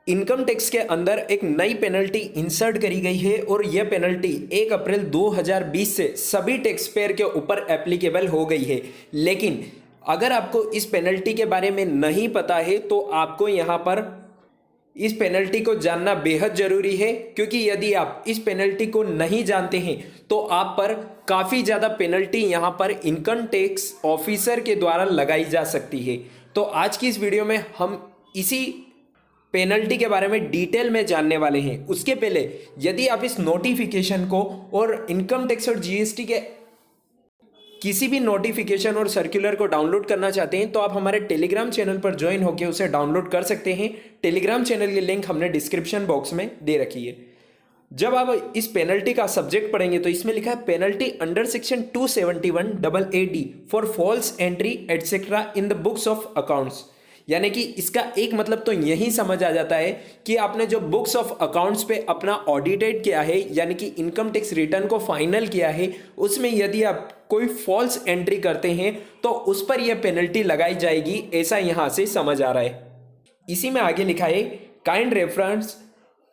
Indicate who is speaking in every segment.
Speaker 1: Income tax के अंदर एक नई पेनल्टी इंसर्ट करी गई है और यह पेनल्टी 1 अप्रैल 2020 से सभी टैक्स पेयर के ऊपर एप्लीकेबल हो गई है। लेकिन अगर आपको इस पेनल्टी के बारे में नहीं पता है तो आपको यहाँ पर इस पेनल्टी को जानना बेहद ज़रूरी है, क्योंकि यदि आप इस पेनल्टी को नहीं जानते हैं तो आप पर काफ़ी ज़्यादा पेनल्टी यहाँ पर इनकम टैक्स ऑफिसर के द्वारा लगाई जा सकती है। तो आज की इस वीडियो में हम इसी पेनल्टी के बारे में डिटेल में जानने वाले हैं। उसके पहले यदि आप इस नोटिफिकेशन को और इनकम टैक्स और जीएसटी के किसी भी नोटिफिकेशन और सर्कुलर को डाउनलोड करना चाहते हैं तो आप हमारे टेलीग्राम चैनल पर ज्वाइन होकर उसे डाउनलोड कर सकते हैं। टेलीग्राम चैनल की लिंक हमने डिस्क्रिप्शन बॉक्स में दे रखी है। जब आप इस पेनल्टी का सब्जेक्ट पढ़ेंगे तो इसमें लिखा है penalty under section 271 AD for false entry etcetera in the books of accounts. यानी कि इसका एक मतलब तो यही समझ आ जाता है कि आपने जो बुक्स ऑफ अकाउंट्स पे अपना ऑडिटेड किया है, यानी कि इनकम टैक्स रिटर्न को फाइनल किया है, उसमें यदि आप कोई फॉल्स एंट्री करते हैं तो उस पर यह पेनल्टी लगाई जाएगी, ऐसा यहां से समझ आ रहा है। इसी में आगे लिखा है kind reference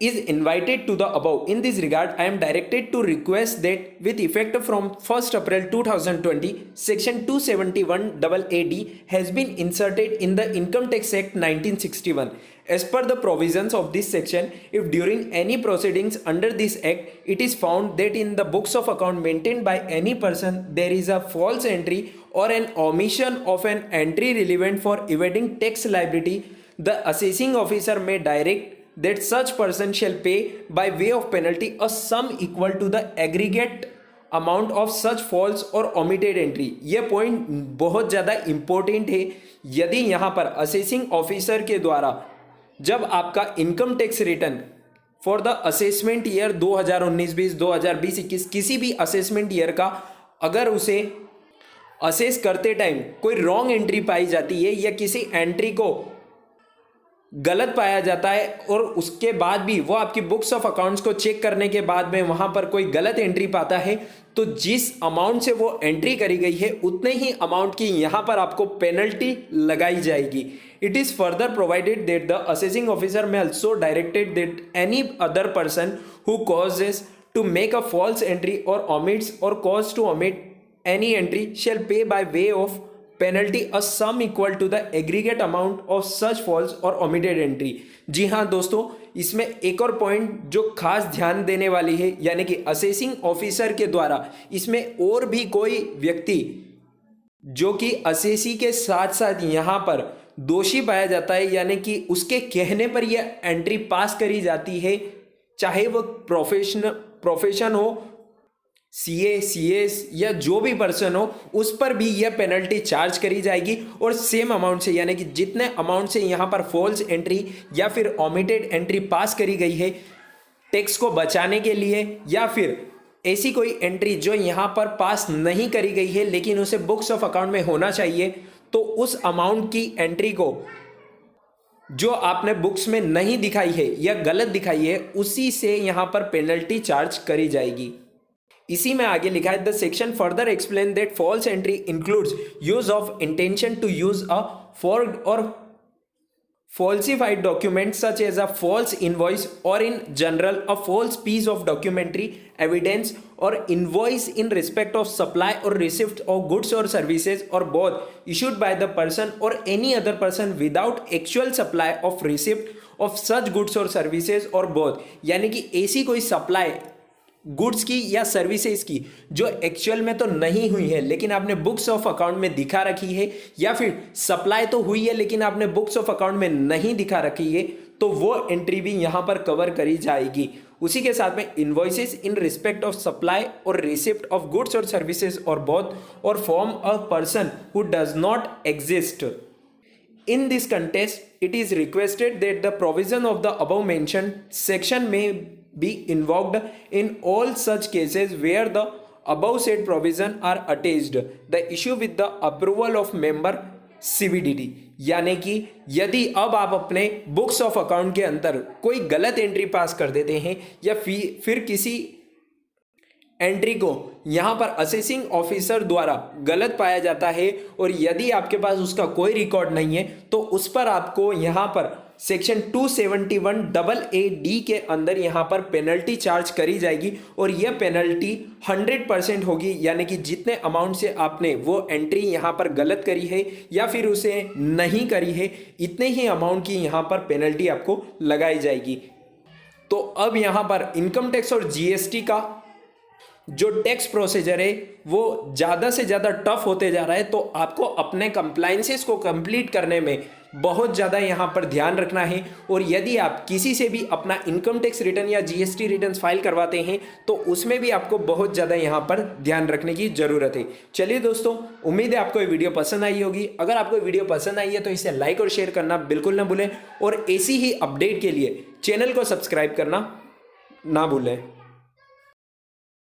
Speaker 1: is invited to the above. In this regard, I am directed to request that with effect from 1st April 2020, Section 271 AD has been inserted in the Income Tax Act 1961. As per the provisions of this section, if during any proceedings under this act, it is found that in the books of account maintained by any person, there is a false entry or an omission of an entry relevant for evading tax liability, the assessing officer may direct that such person shall pay by way of penalty a sum equal to the aggregate amount of such false or omitted entry। यह point बहुत ज़्यादा important है। यदि यहाँ पर assessing officer के द्वारा जब आपका income tax return for the assessment year 2019-20, 2020-21 किसी भी असेसमेंट ईयर का अगर उसे असेस करते टाइम कोई रॉन्ग एंट्री पाई जाती है या किसी एंट्री को गलत पाया जाता है और उसके बाद भी वो आपकी बुक्स ऑफ अकाउंट्स को चेक करने के बाद में वहां पर कोई गलत एंट्री पाता है, तो जिस अमाउंट से वो एंट्री करी गई है उतने ही अमाउंट की यहां पर आपको पेनल्टी लगाई जाएगी। It is further provided that the assessing officer may also directed that any other person who causes to make a false entry or omits or cause to omit any entry shall pay by way of penalty a sum equal to the aggregate amount of such false or omitted entry. जी हाँ दोस्तों, इसमें एक और point जो खास ध्यान देने वाली है, यानी कि असेसिंग ऑफिसर के द्वारा इसमें और भी कोई व्यक्ति जो कि असेसी के साथ साथ यहाँ पर दोषी पाया जाता है, यानी कि उसके कहने पर यह एंट्री पास करी जाती है, चाहे वो प्रोफेशन हो, सीए, सीएस या जो भी पर्सन हो, उस पर भी यह पेनल्टी चार्ज करी जाएगी और सेम अमाउंट से, यानी कि जितने अमाउंट से यहाँ पर फॉल्स एंट्री या फिर ओमिटेड एंट्री पास करी गई है टैक्स को बचाने के लिए, या फिर ऐसी कोई एंट्री जो यहाँ पर पास नहीं करी गई है लेकिन उसे बुक्स ऑफ अकाउंट में होना चाहिए, तो उस अमाउंट की एंट्री को जो आपने बुक्स में नहीं दिखाई है या गलत दिखाई है उसी से यहाँ पर पेनल्टी चार्ज करी जाएगी। इसी में आगे लिखा है the section further explain that false entry includes use of intention to use a forged और falsified document such as a false invoice or in general a false piece of documentary evidence or invoice in respect of supply or receipt of goods or services or both issued by the person or any other person without actual supply of receipt of such goods or services or both। यानी कि ऐसी कोई supply goods की या services की जो actual में तो नहीं हुई है लेकिन आपने बुक्स ऑफ अकाउंट में दिखा रखी है, या फिर सप्लाई तो हुई है लेकिन आपने बुक्स ऑफ अकाउंट में नहीं दिखा रखी है, तो वो एंट्री भी यहां पर कवर करी जाएगी। उसी के साथ में invoices in respect of supply और रिसिप्ट ऑफ गुड्स और सर्विसेज और बोथ और form a person who does not exist. In this context, it is requested that the provision of the above mentioned section may be invoked in all such cases where the above said provision are attached, the issue with the approval of member CBDT। यानी कि यदि अब आप अपने books of account के अंदर कोई गलत एंट्री पास कर देते हैं या फिर किसी एंट्री को यहाँ पर असेसिंग ऑफिसर द्वारा गलत पाया जाता है और यदि आपके पास उसका कोई रिकॉर्ड नहीं है तो उस पर आपको यहाँ पर सेक्शन 271AA डी के अंदर यहाँ पर पेनल्टी चार्ज करी जाएगी और यह पेनल्टी 100% होगी, यानी कि जितने अमाउंट से आपने वो एंट्री यहाँ पर गलत करी है या फिर उसे नहीं करी है, इतने ही अमाउंट की यहाँ पर पेनल्टी आपको लगाई जाएगी। तो अब यहाँ पर इनकम टैक्स और जीएसटी का जो टैक्स प्रोसीजर है वो ज़्यादा से ज़्यादा टफ होते जा रहा है, तो आपको अपने कंप्लायंसेस को कंप्लीट करने में बहुत ज़्यादा यहाँ पर ध्यान रखना है। और यदि आप किसी से भी अपना इनकम टैक्स रिटर्न या जीएसटी रिटर्न फाइल करवाते हैं तो उसमें भी आपको बहुत ज़्यादा यहाँ पर ध्यान रखने की ज़रूरत है। चलिए दोस्तों, उम्मीद है आपको ये वीडियो पसंद आई होगी। अगर आपको ये वीडियो पसंद आई है तो इसे लाइक और शेयर करना बिल्कुल ना भूलें और ऐसी ही अपडेट के लिए चैनल को सब्सक्राइब करना ना भूलें।